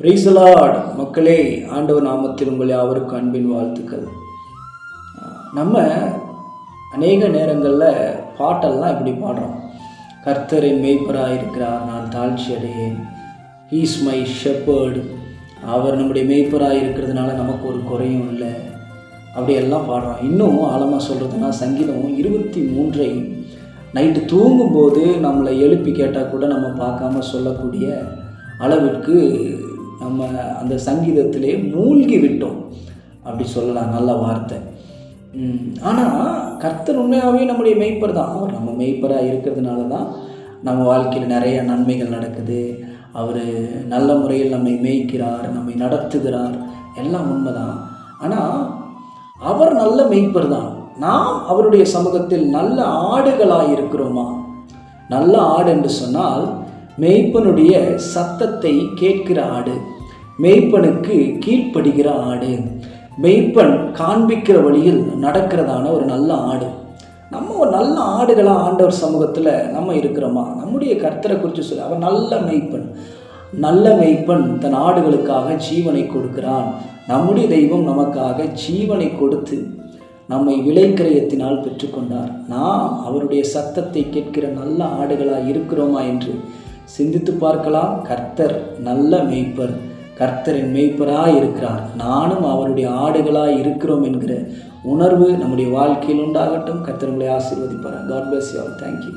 Praise the Lord மக்களே, ஆண்டவர் நாமத்தில் உங்கள் யாவருக்கும் அன்பின் வாழ்த்துக்கள். நம்ம அநேக நேரங்களில் பாட்டெல்லாம் இப்படி பாடுறோம். கர்த்தரின் மேய்ப்பராக இருக்கிறார், நான் தாழ்ச்சி அடையேன். ஹீஸ் மை ஷெப்பர்டு, அவர் நம்முடைய மேய்ப்பராக இருக்கிறதுனால நமக்கு ஒரு குறையும் இல்லை, அப்படியெல்லாம் பாடுறோம். இன்னும் ஆழமாக சொல்கிறதுனா சங்கீதம் 23 நைட்டு தூங்கும்போது நம்மளை எழுப்பி கேட்டால் கூட நம்ம பார்க்காம சொல்லக்கூடிய அளவிற்கு நம்ம அந்த சங்கீதத்திலே மூழ்கி விட்டோம் அப்படி சொல்லலாம். நல்ல வார்த்தை. ஆனால் கர்த்தர் உண்மையாகவே நம்முடைய மேய்ப்பர் தான். அவர் நம்ம மேய்ப்பராக இருக்கிறதுனால தான் நம்ம வாழ்க்கையில் நிறைய நன்மைகள் நடக்குது. அவர் நல்ல முறையில் நம்மை மேய்க்கிறார், நம்மை நடத்துகிறார், எல்லாம் உண்மைதான். ஆனால் அவர் நல்ல மேய்ப்பர் தான். நாம் அவருடைய சமூகத்தில் நல்ல ஆடுகளாக இருக்கிறோமா? நல்ல ஆடு என்று சொன்னால் மேய்ப்பனுடைய சத்தத்தை கேட்கிற ஆடு, மேய்ப்பனுக்கு கீழ்ப்படுகிற ஆடு, மேய்ப்பன் காண்பிக்கிற வழியில் நடக்கிறதான ஒரு நல்ல ஆடு. நம்ம ஒரு நல்ல ஆடுகளாக ஆண்டவர் சமூகத்தில் நம்ம இருக்கிறோமா? நம்முடைய கர்த்தரை குறித்து சொல்லி அவர் நல்ல மேய்ப்பன். நல்ல மேய்ப்பன் தன் ஆடுகளுக்காக ஜீவனை கொடுக்கிறான். நம்முடைய தெய்வம் நமக்காக ஜீவனை கொடுத்து நம்மை விலைக்கிரயத்தினால் பெற்றுக்கொண்டார். நாம் அவருடைய சத்தத்தை கேட்கிற நல்ல ஆடுகளாக இருக்கிறோமா என்று சிந்தித்து பார்க்கலாம். கர்த்தர் நல்ல மேய்ப்பர், கர்த்தரின் மேய்ப்பராக இருக்கிறார். நானும் அவருடைய ஆடுகளாக இருக்கிறோம் என்கிற உணர்வு நம்முடைய வாழ்க்கையில் உண்டாகட்டும். கர்த்தர் உங்களை ஆசீர்வதிப்பார். God bless you all. Thank you.